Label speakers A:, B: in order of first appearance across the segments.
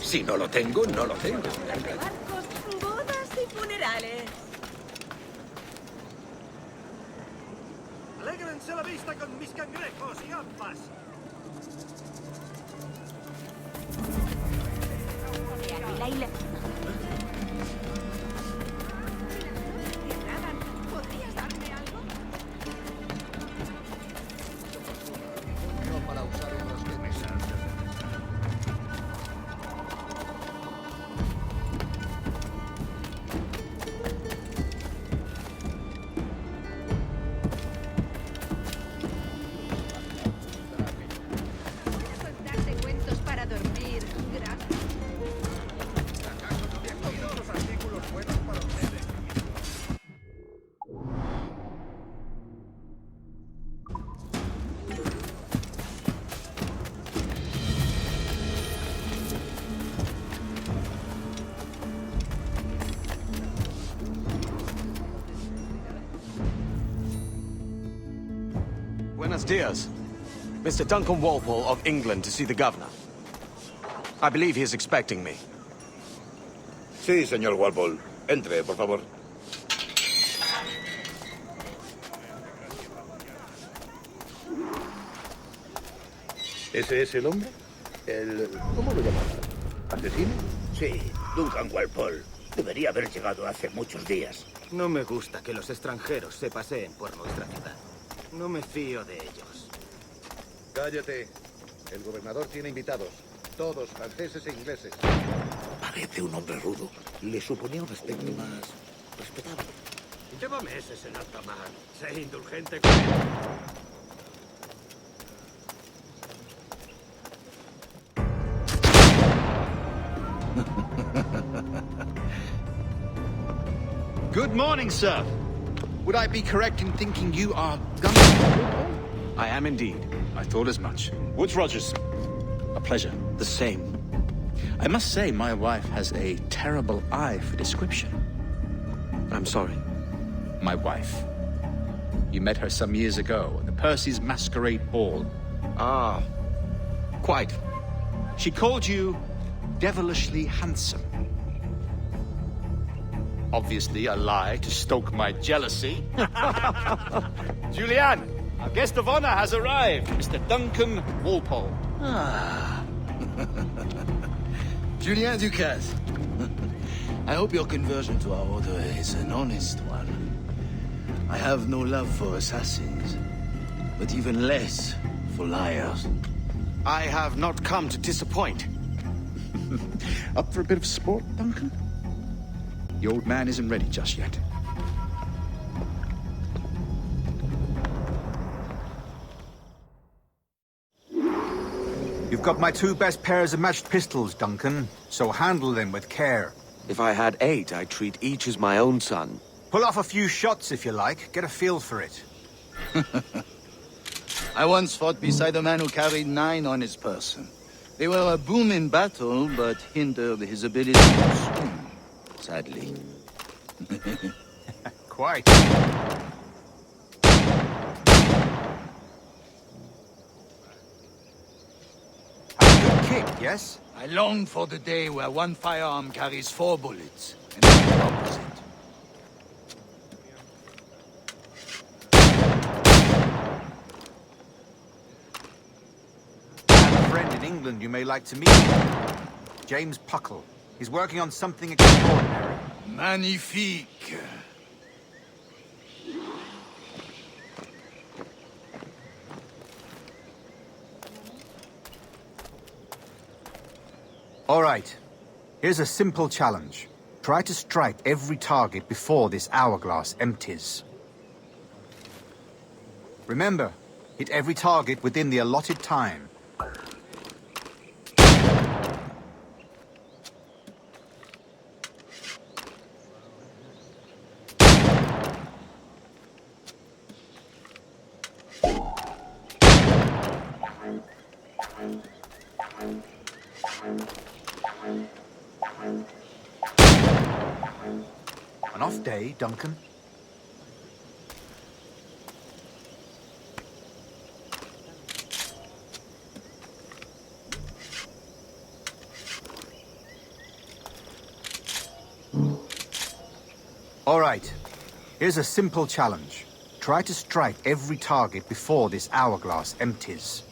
A: Si no lo tengo, no lo tengo.
B: Barcos, bodas y funerales.
C: ¡Alégrense la vista con mis cangrejos y gambas!
B: ¿Podrías darme algo?
D: No para usar unos de mesa.
B: Contarte cuentos para dormir. Gracias.
C: ¿Acaso no me han oído los artículos buenos para ustedes?
E: Buenos dias. Mr. Duncan Walpole of England to see the governor. I believe he is expecting me.
A: Sí, señor Walpole. Entre, por favor. ¿Ese es el hombre? ¿Cómo lo llaman? ¿Asesino?
F: Sí, Duncan Walpole. Debería haber llegado hace muchos días.
G: No me gusta que los extranjeros se paseen por nuestra ciudad. No me fío de ellos.
D: Cállate. El gobernador tiene invitados. Todos franceses e ingleses.
F: Parece un hombre rudo. Le suponía un aspecto más respetable.
C: Llévame ese, señor Tamar. Sé indulgente con él.
H: Good morning, sir. Would I be correct in thinking you are Duncan?
E: I am indeed.
H: I thought as much. Woods Rogers. A pleasure.
E: The same.
H: I must say, my wife has a terrible eye for description.
E: I'm sorry.
H: My wife. You met her some years ago at the Percy's Masquerade Ball.
E: Ah, quite.
H: She called you devilishly handsome. Obviously a lie to stoke my jealousy. Julianne, our guest of honor has arrived, Mr. Duncan Walpole.
I: Ah. Julien Ducasse. I hope your conversion to our order is an honest one. I have no love for assassins, but even less for liars.
E: I have not come to disappoint.
H: Up for a bit of sport, Duncan? The old man isn't ready just yet.
J: You've got my two best pairs of matched pistols, Duncan, so handle them with care.
E: If I had 8, I'd treat each as my own son.
J: Pull off a few shots if you like, get a feel for it.
I: I once fought beside a man who carried 9 on his person. They were a boom in battle, but hindered his ability to swim, sadly.
J: Quite. Have a good kick, yes?
I: I long for the day where one firearm carries 4 bullets, and not the opposite.
J: I have a friend in England you may like to meet. James Puckle. He's working on something extraordinary.
I: Magnifique.
J: All right. Here's a simple challenge. Try to strike every target before this hourglass empties. Remember, hit every target within the allotted time. An off day, Duncan. All right. Here's a simple challenge. Try to strike every target before this hourglass empties.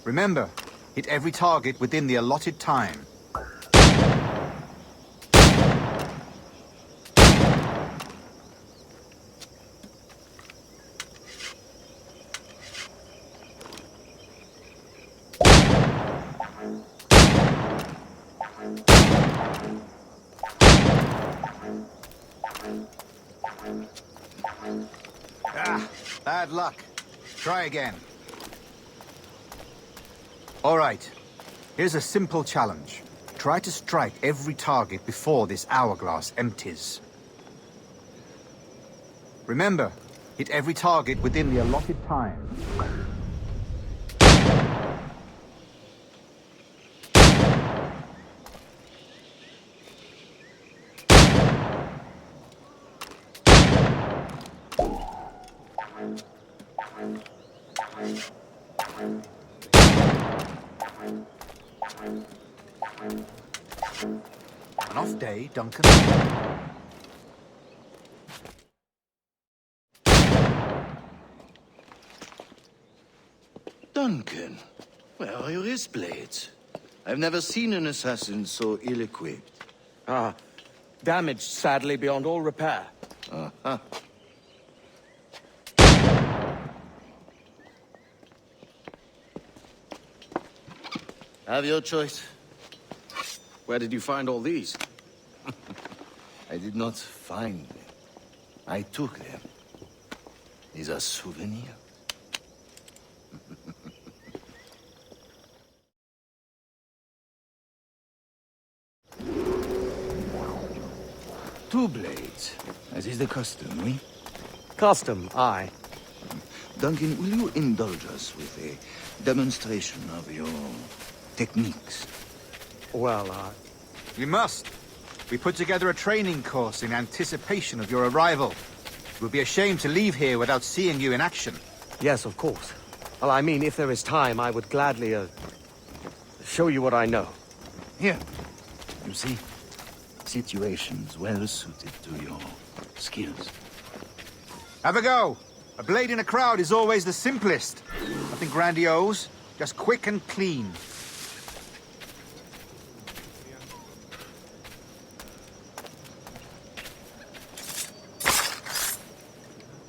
J: Remember, hit every target within the allotted time. Ah, bad luck. Try again. All right. Here's a simple challenge. Try to strike every target before this hourglass empties. Remember, hit every target within the allotted time. An off day, Duncan.
I: Duncan, where are your wrist blades? I've never seen an assassin so ill-equipped.
E: Ah, damaged sadly beyond all repair.
I: Uh-huh. Have your choice.
E: Where did you find all these?
I: I did not find them. I took them. These are souvenirs. Two blades, as is the custom, oui?
E: Custom, aye.
I: Duncan, will you indulge us with a demonstration of your techniques?
E: Well,
J: You must. We put together a training course in anticipation of your arrival. It would be a shame to leave here without seeing you in action.
E: yes, of course. Well, I mean, if there is time, I would gladly, show you what I know.
I: Here, you see, situations well suited to your skills.
J: Have a go. A blade in a crowd is always the simplest. Nothing grandiose, just quick and clean.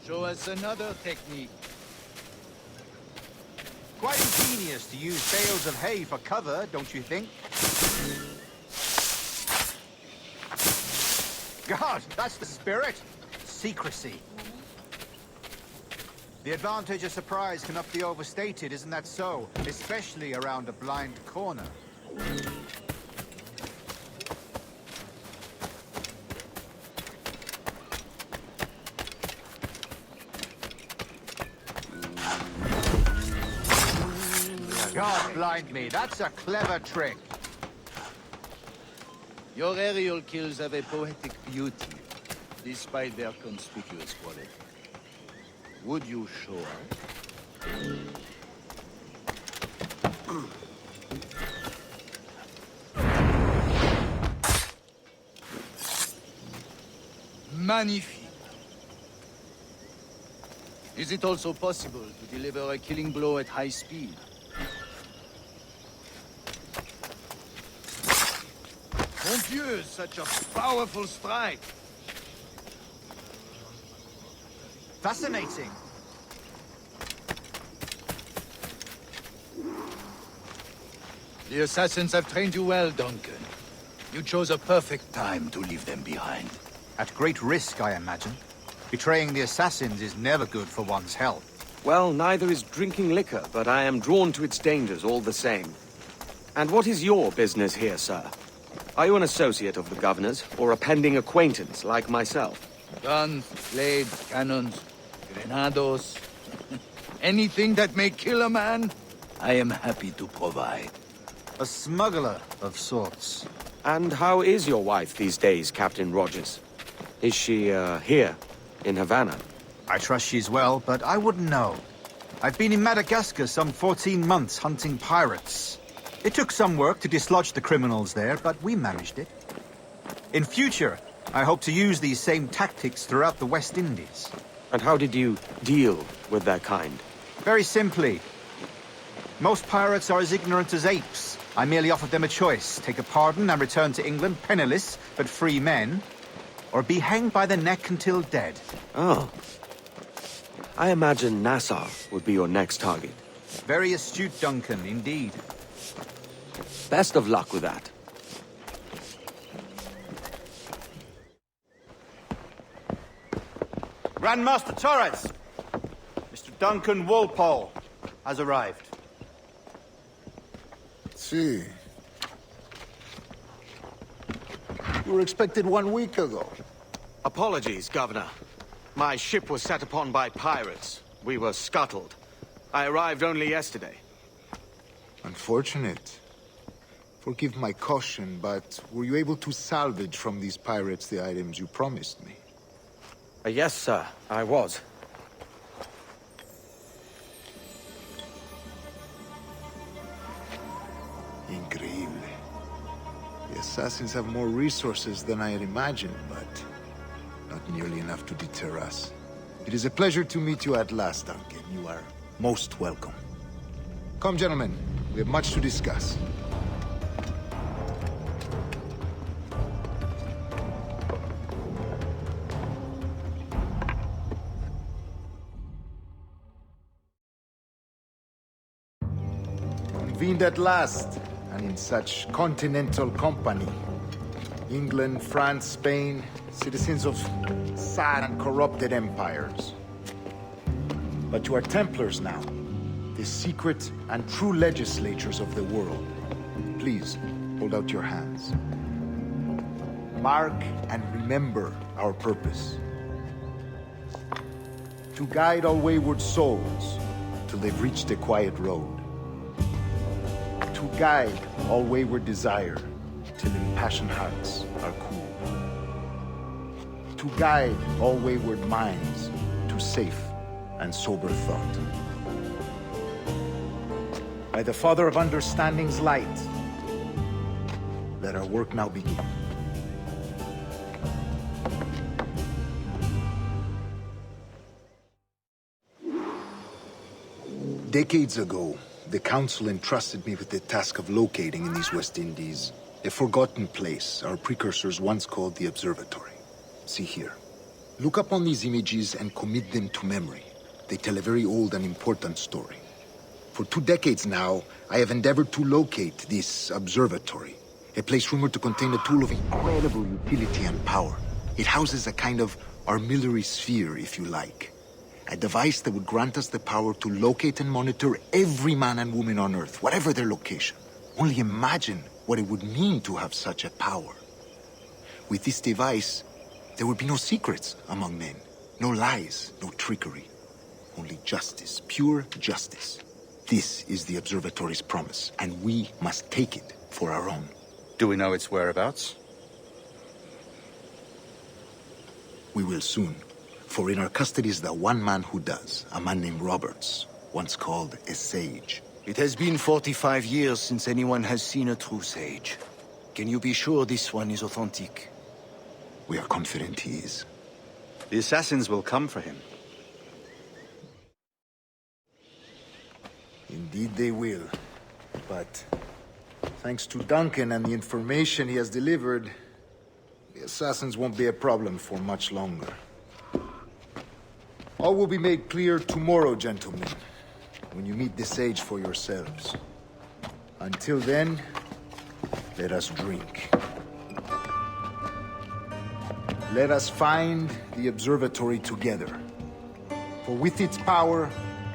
I: Show us another technique.
J: Quite ingenious to use bales of hay for cover, don't you think? God, that's the spirit. Secrecy. The advantage of surprise cannot be overstated, isn't that so? Especially around a blind corner. God blind me, that's a clever trick.
I: Your aerial kills have a poetic beauty, despite their conspicuous quality. Would you show us? Magnifique. Is it also possible to deliver a killing blow at high speed? Mon Dieu, such a powerful strike!
J: Fascinating.
I: The assassins have trained you well, Duncan. You chose a perfect time to leave them behind.
J: At great risk, I imagine. Betraying the assassins is never good for one's health.
E: Well, neither is drinking liquor, but I am drawn to its dangers all the same. And what is your business here, sir? Are you an associate of the governor's, or a pending acquaintance like myself?
I: Guns, blades, cannons, grenados. Anything that may kill a man, I am happy to provide.
J: A smuggler of sorts.
E: And how is your wife these days, Captain Rogers? Is she, here, in Havana?
J: I trust she's well, but I wouldn't know. I've been in Madagascar some 14 months hunting pirates. It took some work to dislodge the criminals there, but we managed it. In future, I hope to use these same tactics throughout the West Indies.
E: And how did you deal with their kind?
J: Very simply. Most pirates are as ignorant as apes. I merely offered them a choice. Take a pardon and return to England penniless, but free men. Or be hanged by the neck until dead.
E: Oh. I imagine Nassau would be your next target.
J: Very astute, Duncan, indeed.
E: Best of luck with that.
J: Grandmaster Torres! Mr. Duncan Walpole has arrived.
K: See. You were expected 1 week ago.
E: Apologies, Governor. My ship was set upon by pirates. We were scuttled. I arrived only yesterday.
K: Unfortunate. Forgive my caution, but were you able to salvage from these pirates the items you promised me?
E: Yes, sir, I was.
K: Increíble. The assassins have more resources than I had imagined, but not nearly enough to deter us. It is a pleasure to meet you at last, Duncan. You are most welcome. Come, gentlemen. We have much to discuss. Convened at last, and in such continental company. England, France, Spain, citizens of sad and corrupted empires. But you are Templars now, the secret and true legislators of the world. Please, hold out your hands. Mark and remember our purpose. To guide all wayward souls till they've reached the quiet road. To guide all wayward desire till impassioned hearts are cool. To guide all wayward minds to safe and sober thought. By the Father of Understanding's light, let our work now begin. Decades ago, the Council entrusted me with the task of locating in these West Indies a forgotten place our precursors once called the Observatory. See here. Look upon these images and commit them to memory. They tell a very old and important story. For 2 decades now, I have endeavored to locate this observatory, a place rumored to contain a tool of incredible utility and power. It houses a kind of armillary sphere, if you like. A device that would grant us the power to locate and monitor every man and woman on Earth, whatever their location. Only imagine what it would mean to have such a power. With this device, there would be no secrets among men, no lies, no trickery. Only justice, pure justice. This is the observatory's promise, and we must take it for our own.
J: Do we know its whereabouts?
K: We will soon. For in our custody is the one man who does, a man named Roberts, once called a sage.
I: It has been 45 years since anyone has seen a true sage. Can you be sure this one is authentic?
K: We are confident he is.
J: The assassins will come for him.
K: Indeed they will. But thanks to Duncan and the information he has delivered, the assassins won't be a problem for much longer. All will be made clear tomorrow, gentlemen, when you meet the sage for yourselves. Until then, let us drink. Let us find the observatory together. For with its power,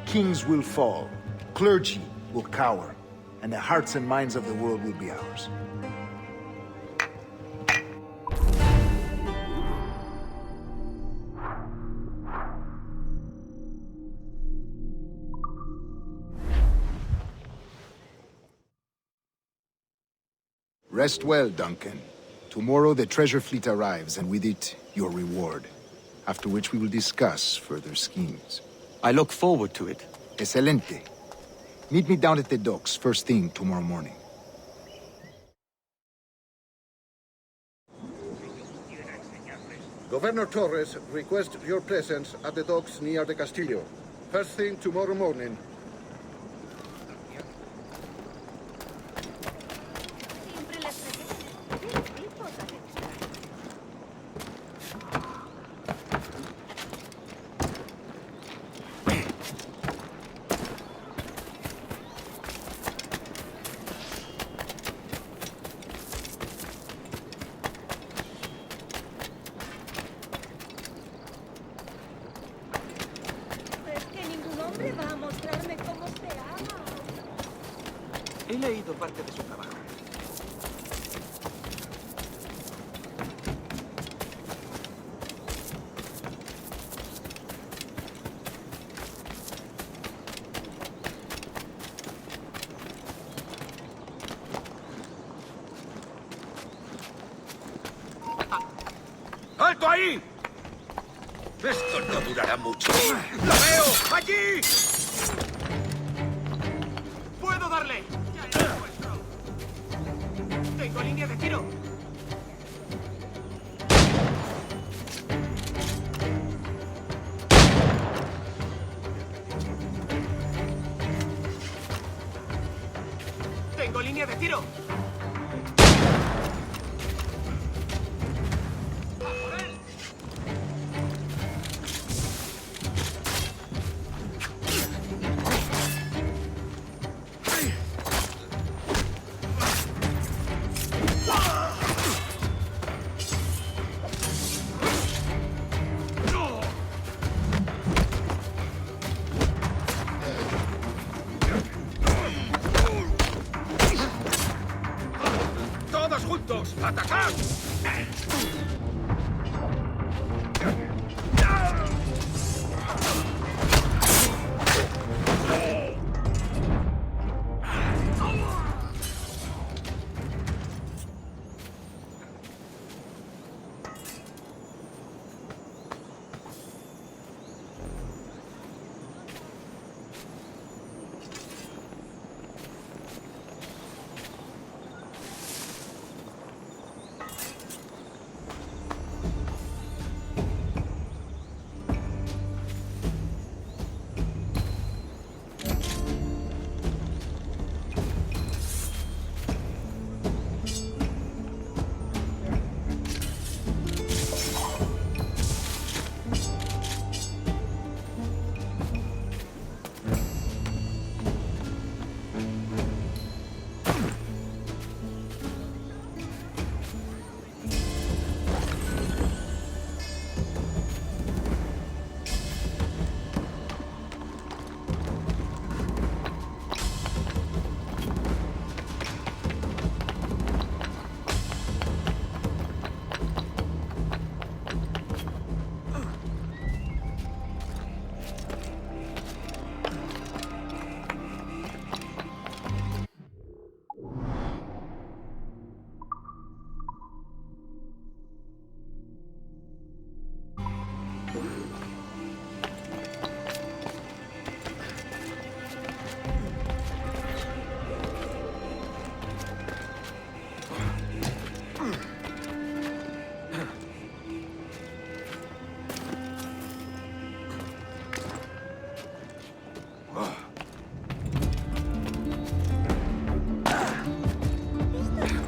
K: kings will fall, clergy will cower, and the hearts and minds of the world will be ours. Rest well, Duncan. Tomorrow the treasure fleet arrives, and with it, your reward. After which we will discuss further schemes.
E: I look forward to it.
K: Excelente. Meet me down at the docks first thing tomorrow morning.
D: Governor Torres requests your presence at the docks near the Castillo. First thing tomorrow morning.
B: Siempre las trajeron. ¿Qué tipo tan extraño? Es que ningún hombre va a mostrarme cómo se ama.
G: He leído parte de su trabajo.
C: ¡Alto ahí! Esto no durará mucho. ¡Lo veo! ¡Allí!
G: ¡Puedo darle! ¡Ya es vuestro! ¡Tengo línea de tiro! ¡Tengo línea de tiro!
C: ¡Todos juntos! ¡Atacad!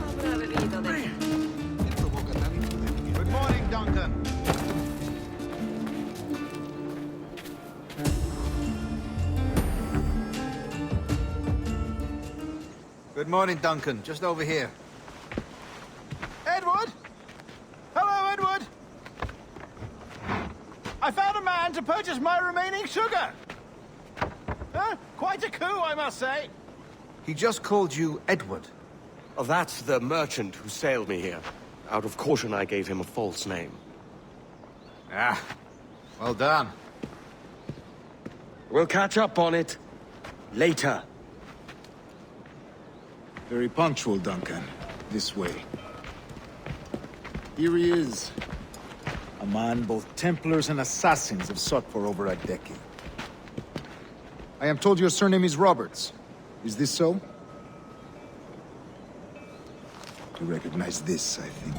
B: Habrá bebido de...
J: Good morning, Duncan. Good morning, Duncan. Just over here. Edward? Hello, Edward. I found a man to purchase my remaining sugar. Huh? Quite a coup, I must say. He just called you Edward.
E: Oh, that's the merchant who sailed me here. Out of caution, I gave him a false name.
J: Ah, well done.
E: We'll catch up on it later.
K: Very punctual, Duncan. This way. Here he is. A man both Templars and Assassins have sought for over a decade. I am told your surname is Roberts. Is this so? You recognize this, I think.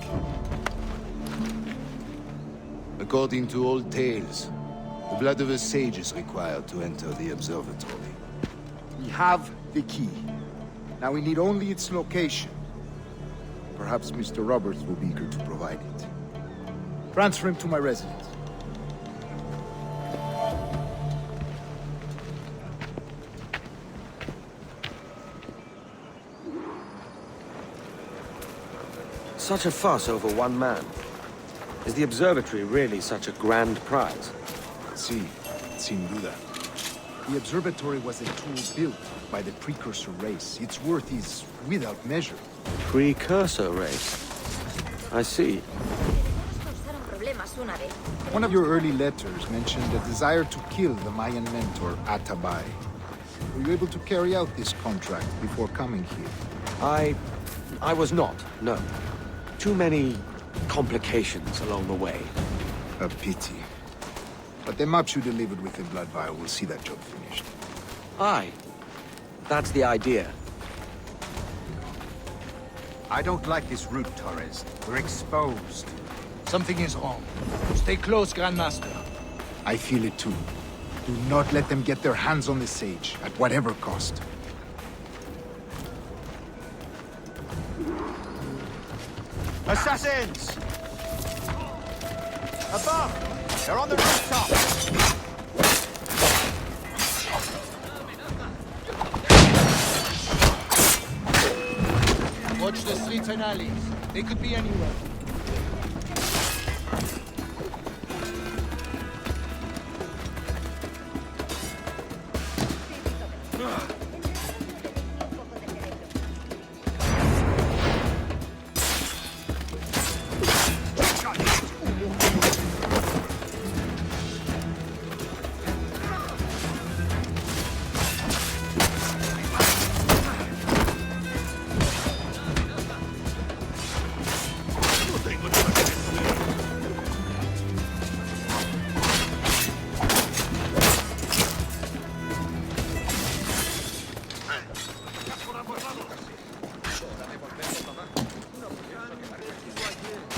I: According to old tales, the blood of a sage is required to enter the observatory.
K: We have the key. Now we need only its location. Perhaps Mr. Roberts will be eager to provide it. Transfer him to my residence.
E: Such a fuss over one man. Is the observatory really such a grand prize?
K: Sí, sin duda. The observatory was a tool built by the precursor race. Its worth is without measure.
E: Precursor race? I see.
K: One of your early letters mentioned a desire to kill the Mayan mentor, Atabay. Were you able to carry out this contract before coming here?
E: I was not, no. Too many complications along the way.
K: A pity. But the maps you delivered with the blood vial will see that job finished.
E: Aye. That's the idea.
J: I don't like this route, Torres. We're exposed.
F: Something is wrong. Stay close, Grandmaster.
K: I feel it too. Do not let them get their hands on the sage, at whatever cost.
J: Assassins! Above! They're on the rooftop!
F: Watch the streets and alleys. They could be anywhere.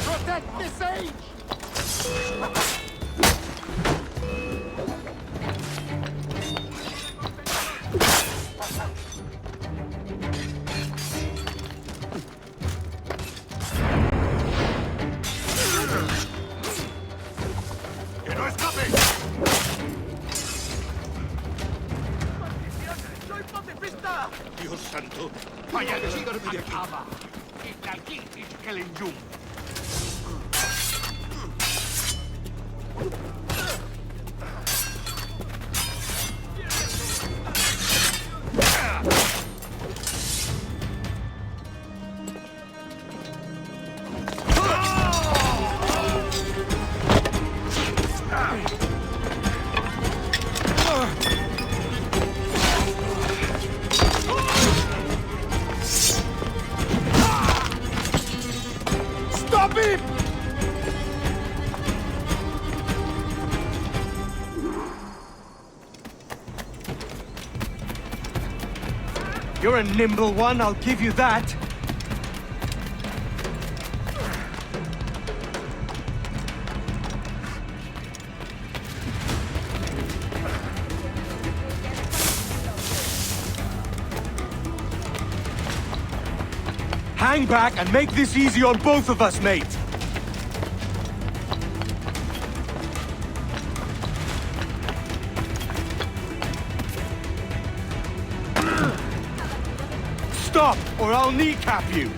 C: Protect the sage! ¡Que no escape! ¡Soy pacifista! ¡Dios santo! ¡Vaya de aquí!
K: Stop him!
E: You're a nimble one, I'll give you that. Hang back and make this easy on both of us, mate. Stop, or I'll kneecap you!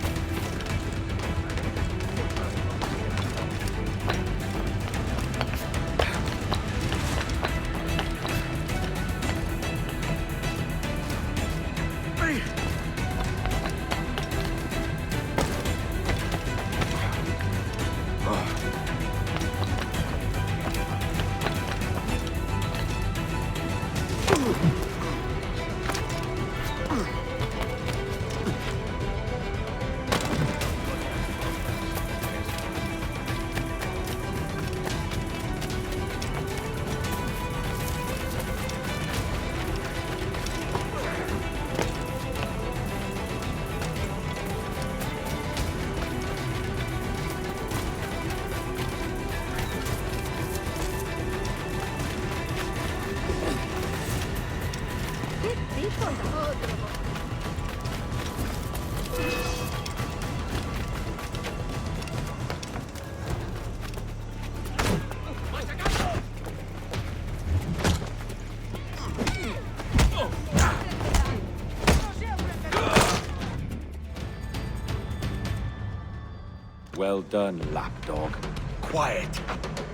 E: Well done, lapdog.
C: Quiet.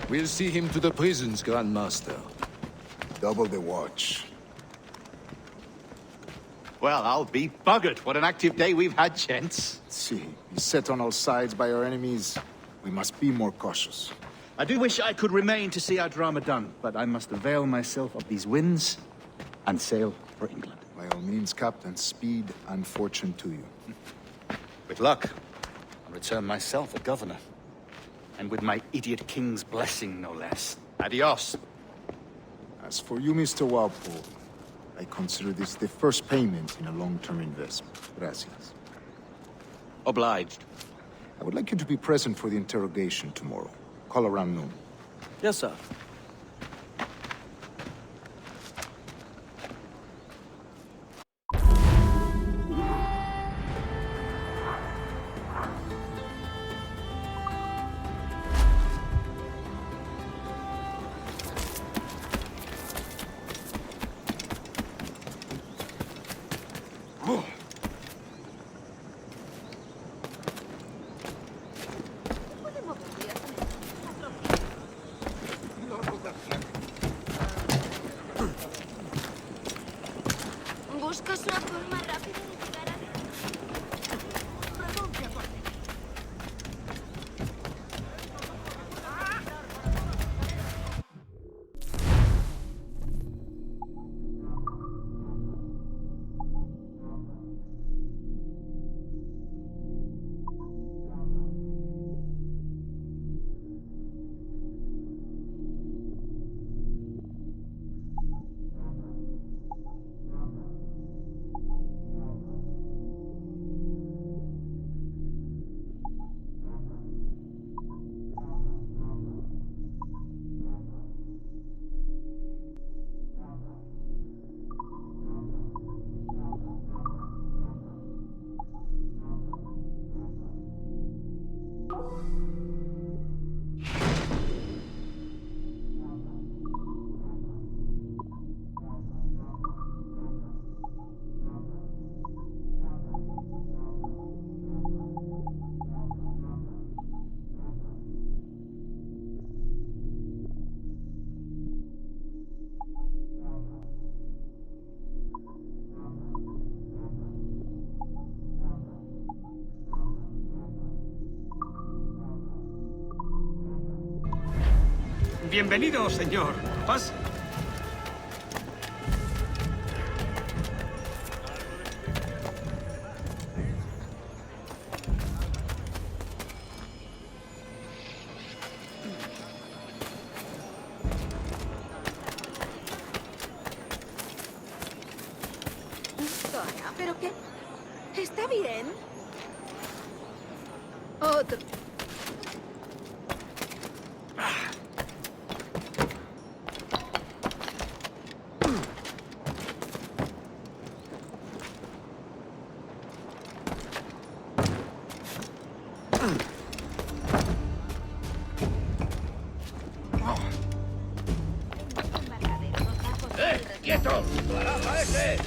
F: We'll see him to the prisons, Grandmaster.
K: Double the watch.
J: Well, I'll be buggered. What an active day we've had, gents.
K: See, beset on all sides by our enemies. We must be more cautious.
J: I do wish I could remain to see our drama done, but I must avail myself of these winds and sail for England.
K: By all means, Captain, speed and fortune to you.
J: With luck, I'll return myself a governor. And with my idiot king's blessing, no less. Adios.
K: As for you, Mr. Walpole, I consider this the first payment in a long-term investment. Gracias.
E: Obliged.
K: I would like you to be present for the interrogation tomorrow. Call around noon.
E: Yes, sir.
B: ¿Buscas una forma rápida de llegar a...
C: Bienvenido, señor. Pase.
B: Dora, ¿pero qué? ¿Está bien? Otro.
C: ¡Quieto! ¡Baraja ese!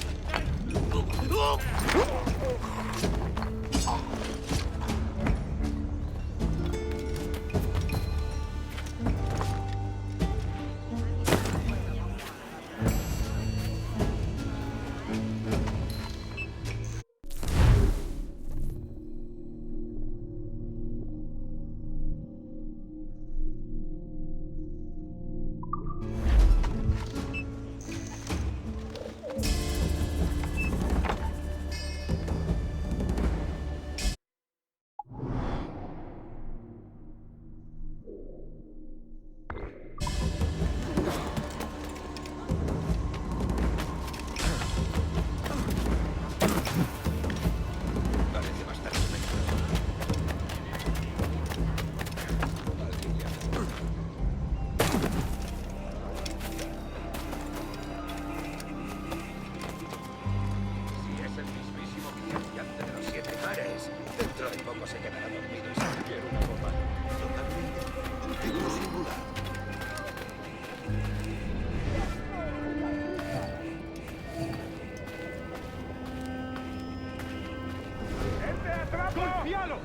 L: ¡Golpealo!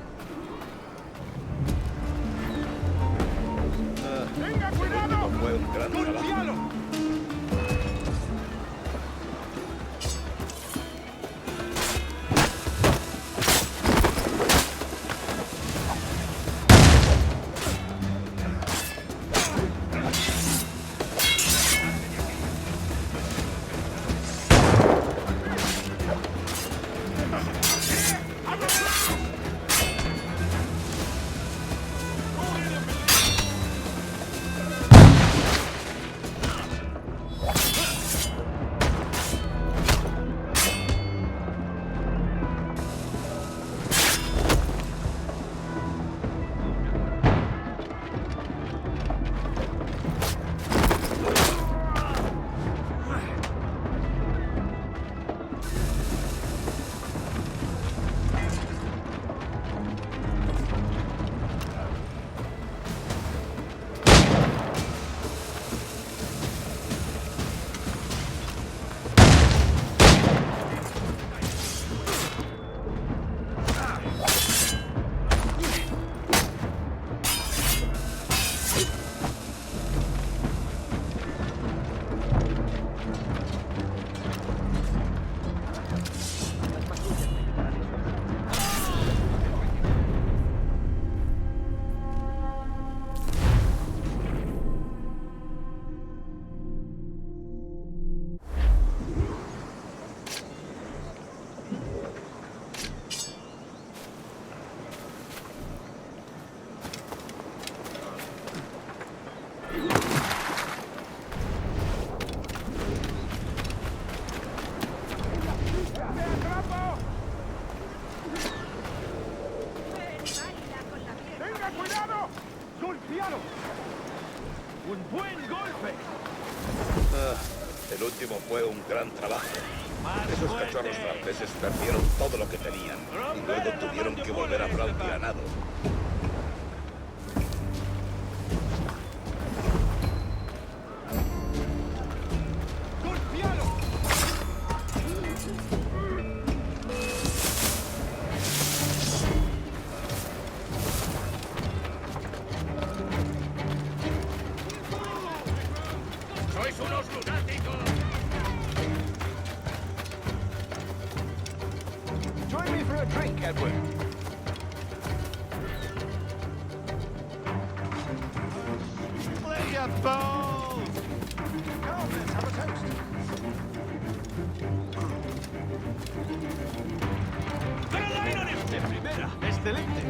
C: El último fue un gran trabajo. Esos cachorros franceses perdieron todo lo que tenían y luego tuvieron que volver a Francia a nado. ¡Sois unos lunáticos!
J: Join me for a drink, Edward.
H: Play your ball!
J: Come, let's have a toast.
H: De primera, excelente.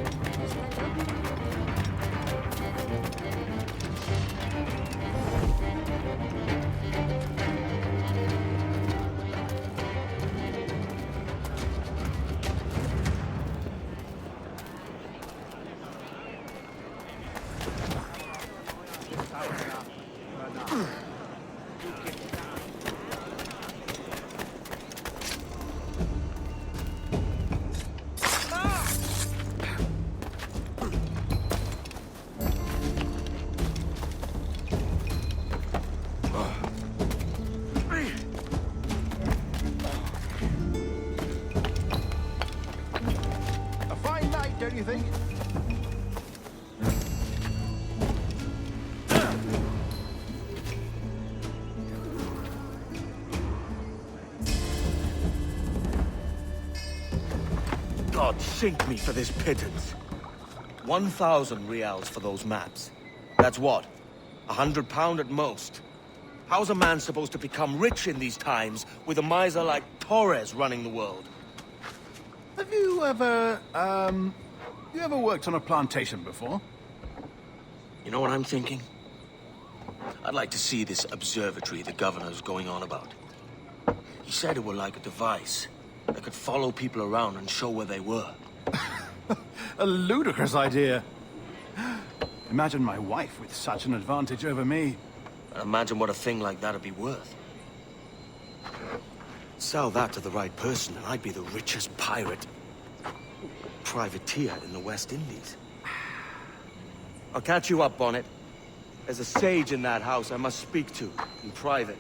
J: A fine night, don't you think?
E: God sink me for this pittance. 1,000 reals for those maps. That's what? £100 at most. How's a man supposed to become rich in these times with a miser like Torres running the world?
L: Have you ever, worked on a plantation before?
E: You know what I'm thinking? I'd like to see this observatory the governor's going on about. He said it were like a device that could follow people around and show where they were.
L: A ludicrous idea. Imagine my wife with such an advantage over me.
E: And imagine what a thing like that'd be worth. Sell that to the right person and I'd be the richest pirate. Privateer in the West Indies. I'll catch you up on it. There's a sage in that house I must speak to, in private.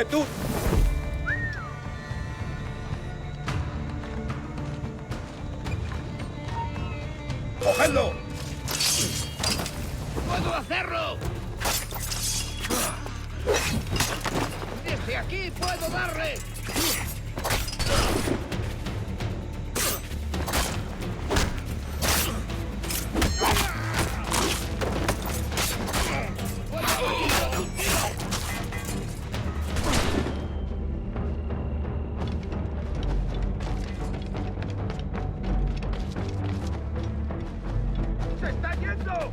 C: tú! ¡Cogedlo!
F: ¡Puedo hacerlo! ¡Desde aquí puedo darle!
C: ¡Se está yendo!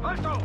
C: ¡Alto!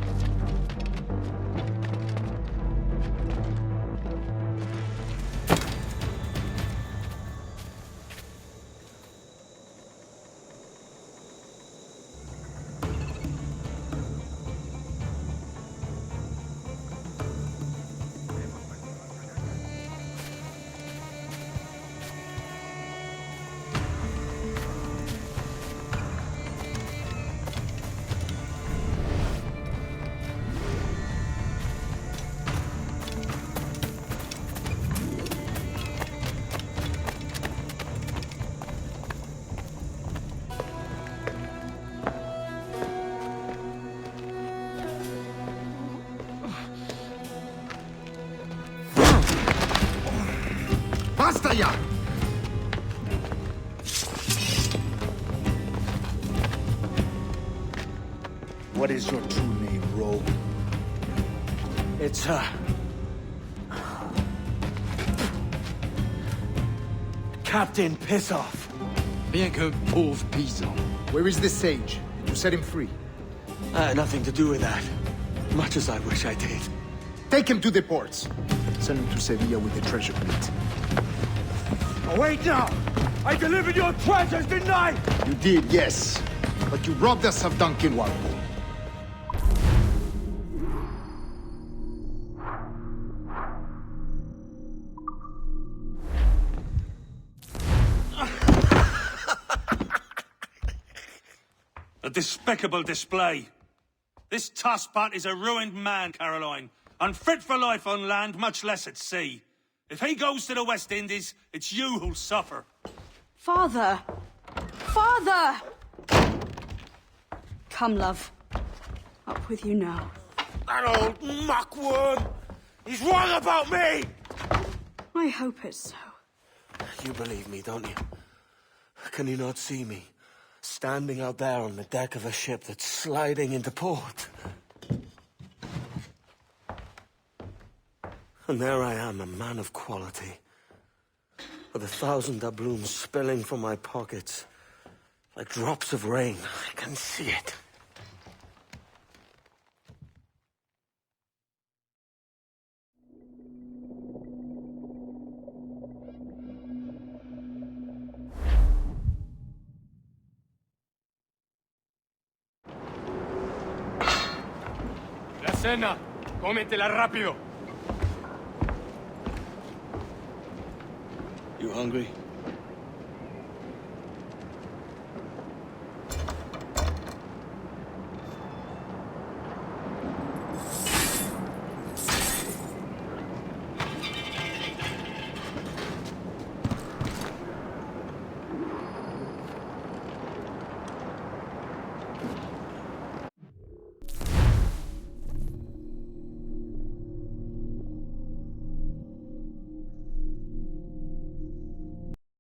H: ¡Basta ya!
I: What is your true name, rogue?
E: It's, Captain Pissoff.
I: Bien que pauvre paysan.
J: Where is the sage? Did you set him free?
E: I had nothing to do with that. Much as I wish I did.
J: Take him to the ports. Send him to Sevilla with the treasure plate.
E: Oh, wait now! I delivered your treasures, didn't I?
J: You did, yes. But you robbed us of Duncan Walpole.
M: A despicable display. This Tosspot is a ruined man, Caroline. Unfit for life on land, much less at sea. If he goes to the West Indies, it's you who'll suffer.
B: Father! Father! Come, love. Up with you now.
E: That old muckworm! He's wrong about me!
B: I hope it's so.
E: You believe me, don't you? Can you not see me? Standing out there on the deck of a ship that's sliding into port. And there I am, a man of quality. With 1,000 doubloons spilling from my pockets. Like drops of rain. I can see it.
M: La cena. Cómetela rápido.
E: You hungry?